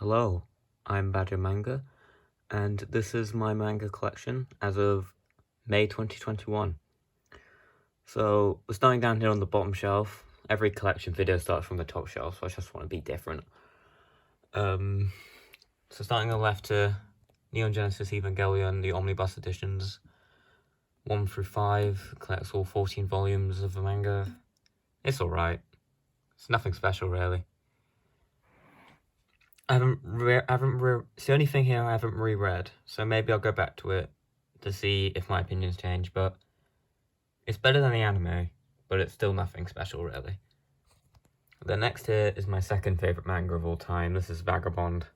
Hello, I'm Badger Manga, and this is my manga collection as of May 2021. So, we're starting down here on the bottom shelf. Every collection video starts from the top shelf, so I just want to be different. So starting on the left here, Neon Genesis Evangelion, the Omnibus editions, 1 through 5, collects all 14 volumes of the manga. It's alright. It's nothing special, really. It's the only thing here I haven't reread, so maybe I'll go back to it to see if my opinions change, but it's better than the anime, but it's still nothing special, really. The next here is my second favourite manga of all time. This is Vagabond,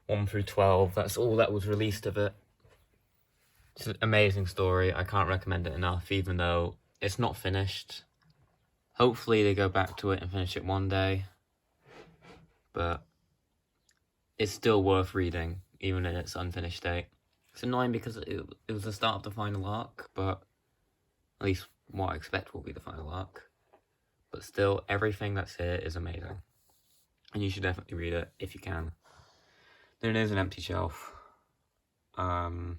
1 through 12. That's all that was released of it. It's an amazing story. I can't recommend it enough, even though it's not finished. Hopefully they go back to it and finish it one day, but it's still worth reading, even in its unfinished state. It's annoying because it was the start of the final arc, but at least what I expect will be the final arc. But still, everything that's here is amazing. And you should definitely read it if you can. Then there's an empty shelf. The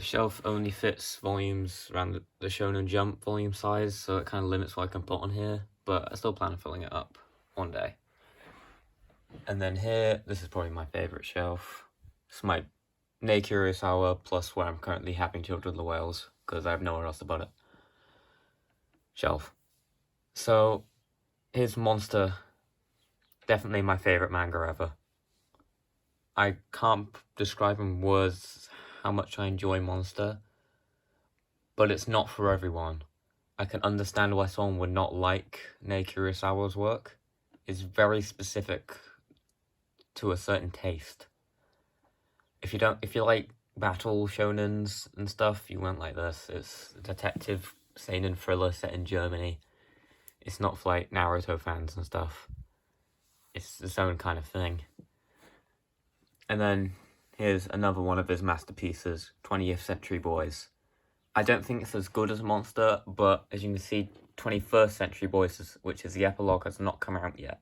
shelf only fits volumes around the Shonen Jump volume size, so it kind of limits what I can put on here, but I still plan on filling it up one day. And then here, this is probably my favourite shelf. It's my Nei Kurosawa plus where I'm currently having Children of the Whales, because I have nowhere else to put it. Shelf. So, here's Monster. Definitely my favourite manga ever. I can't describe in words how much I enjoy Monster, but it's not for everyone. I can understand why someone would not like Nei Kurosawa's work. It's very specific to a certain taste. If you like battle shonens and stuff, you won't like this. It's a detective seinen thriller set in Germany. It's not for like Naruto fans and stuff. It's its own kind of thing. And then here's another one of his masterpieces, 20th Century Boys. I don't think it's as good as Monster, but as you can see, 21st Century Boys, which is the epilogue, has not come out yet.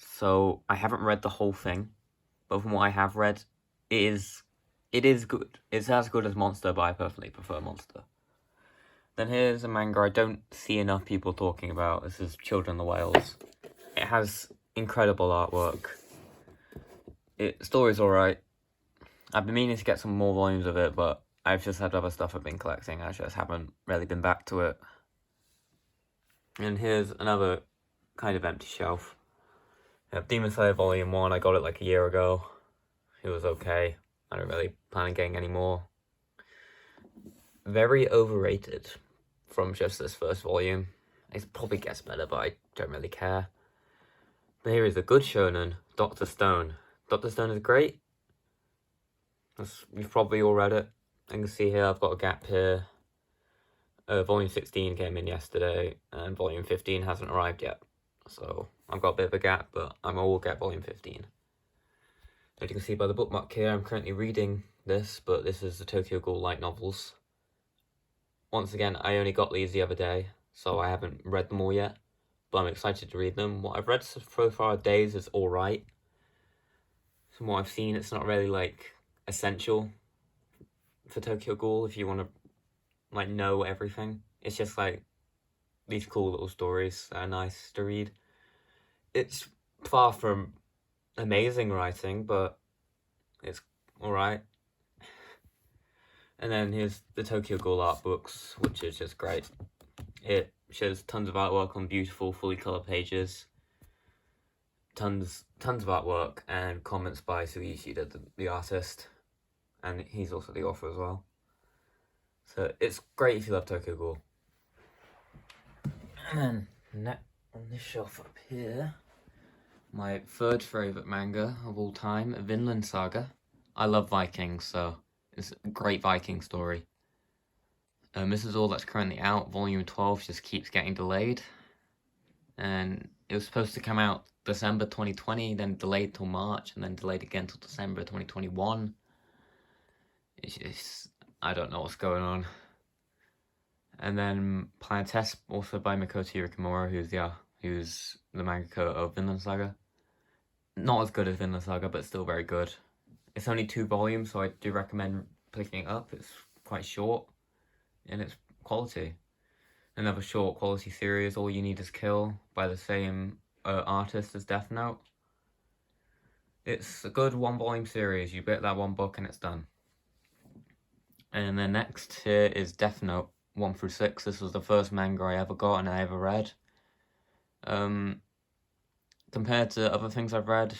So I haven't read the whole thing, but from what I have read, it is good. It's as good as Monster, but I personally prefer Monster. Then here's a manga I don't see enough people talking about. This is Children of the Whales. It has incredible artwork. Story's alright. I've been meaning to get some more volumes of it, but I've just had other stuff I've been collecting. I just haven't really been back to it. And here's another kind of empty shelf. Demon Slayer Volume 1, I got it like a year ago. It was okay. I don't really plan on getting any more. Very overrated from just this first volume. It probably gets better, but I don't really care. But here is a good shonen, Dr. Stone. Dr. Stone is great. You've probably all read it. You can see here I've got a gap here. Volume 16 came in yesterday, and Volume 15 hasn't arrived yet. So I've got a bit of a gap, but I will get Volume 15. As you can see by the bookmark here, I'm currently reading this, but this is the Tokyo Ghoul light novels. Once again, I only got these the other day, so I haven't read them all yet, but I'm excited to read them. What I've read so far Days is alright. From what I've seen, it's not really, like, essential for Tokyo Ghoul if you want to, like, know everything. It's just, like, these cool little stories that are nice to read. It's far from amazing writing, but it's alright. And then here's the Tokyo Ghoul art books, which is just great. It shows tons of artwork on beautiful, fully coloured pages. Tons of artwork and comments by Sugi Ishida, the artist. And he's also the author as well. So it's great if you love Tokyo Ghoul. And then on this shelf up here, my third favourite manga of all time, Vinland Saga. I love Vikings, so it's a great Viking story. This is all that's currently out. Volume 12 just keeps getting delayed. And it was supposed to come out December 2020, then delayed till March, and then delayed again till December 2021. It's just, I don't know what's going on. And then Planetes, also by Makoto Yukimura, who's the mangaka of Vinland Saga. Not as good as Vinland Saga, but still very good. It's only 2 volumes, so I do recommend picking it up. It's quite short, and it's quality. Another short quality series, All You Need Is Kill, by the same artist as Death Note. It's a good 1-volume series. You get that 1 book and it's done. And then next here is Death Note 1 through 6. This was the first manga I ever got and I ever read. Compared to other things I've read,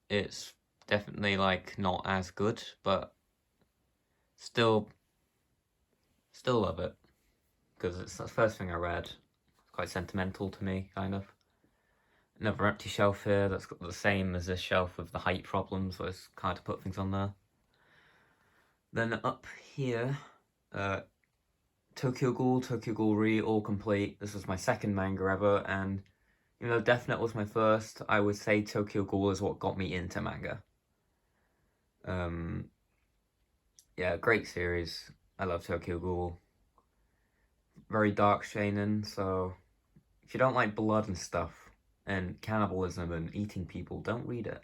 it's definitely like not as good, but still love it because it's the first thing I read. It's quite sentimental to me, kind of. Another empty shelf here that's got the same as this shelf with the height problem, so it's hard to put things on there. Then up here, Tokyo Ghoul Re, all complete. This was my second manga ever, and even though Death Note was my first, I would say Tokyo Ghoul is what got me into manga. Yeah, great series. I love Tokyo Ghoul. Very dark shonen, so if you don't like blood and stuff, and cannibalism and eating people, don't read it.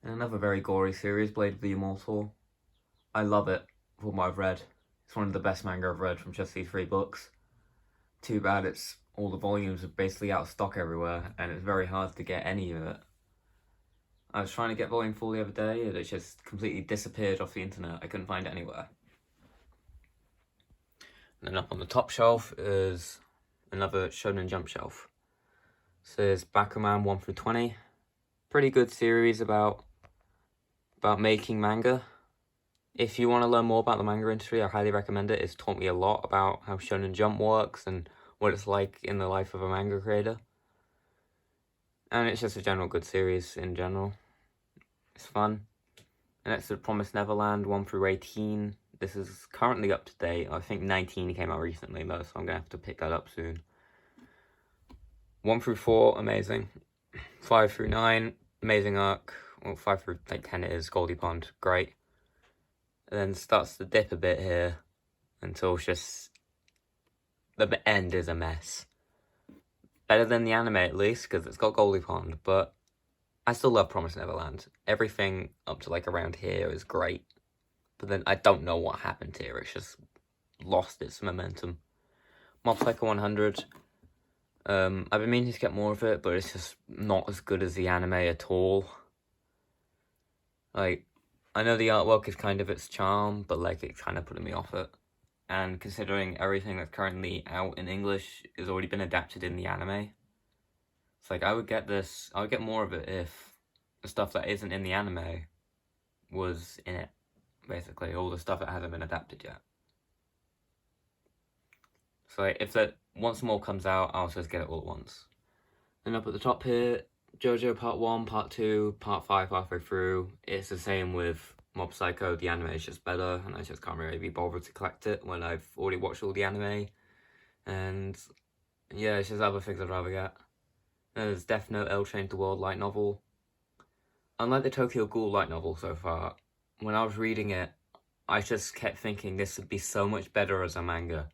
And another very gory series, Blade of the Immortal. I love it from what I've read. It's one of the best manga I've read from just these 3 books. Too bad it's all the volumes are basically out of stock everywhere, and it's very hard to get any of it. I was trying to get volume 4 the other day, and it just completely disappeared off the internet. I couldn't find it anywhere. And then up on the top shelf is another Shonen Jump shelf. This is Bakuman 1 through 20. Pretty good series about making manga. If you want to learn more about the manga industry, I highly recommend it. It's taught me a lot about how Shonen Jump works and what it's like in the life of a manga creator. And it's just a general good series in general. It's fun. And next is Promised Neverland 1 through 18. This is currently up to date. I think 19 came out recently though, so I'm going to have to pick that up soon. 1 through 4, amazing. 5 through 9, amazing arc. Well, 5 through 10 it is, Goldie Pond, great. And then starts to dip a bit here until it's just the end is a mess. Better than the anime at least, because it's got Goldie Pond, but I still love Promised Neverland. Everything up to like around here is great. But then I don't know what happened here. It's just lost its momentum. Mob Psycho 100. I've been meaning to get more of it, but it's just not as good as the anime at all. Like, I know the artwork is kind of its charm, but like it's kind of putting me off it. And considering everything that's currently out in English has already been adapted in the anime, it's like I would get more of it if the stuff that isn't in the anime was in it. Basically, all the stuff that hasn't been adapted yet. So like, if that once more comes out, I'll just get it all at once. Then up at the top here, JoJo Part 1, Part 2, Part 5 halfway through. It's the same with Mob Psycho, the anime is just better, and I just can't really be bothered to collect it when I've already watched all the anime. And yeah, it's just other things I'd rather get. There's Death Note L Change the World light novel. Unlike the Tokyo Ghoul light novel so far, when I was reading it, I just kept thinking this would be so much better as a manga.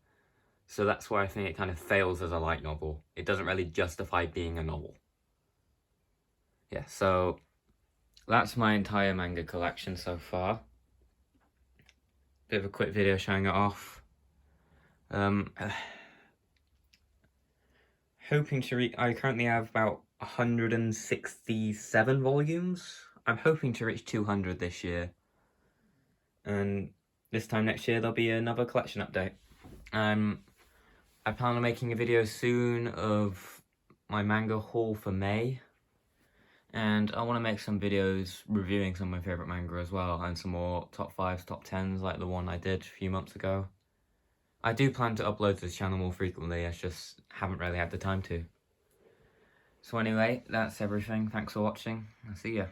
So that's why I think it kind of fails as a light novel. It doesn't really justify being a novel. Yeah, so that's my entire manga collection so far. Bit of a quick video showing it off. Hoping to reach, I currently have about 167 volumes. I'm hoping to reach 200 this year. And this time next year there'll be another collection update. I plan on making a video soon of my manga haul for May. And I want to make some videos reviewing some of my favourite manga as well, and some more top 5s, top 10s like the one I did a few months ago. I do plan to upload to this channel more frequently, I just haven't really had the time to. So anyway, that's everything. Thanks for watching. I'll see ya.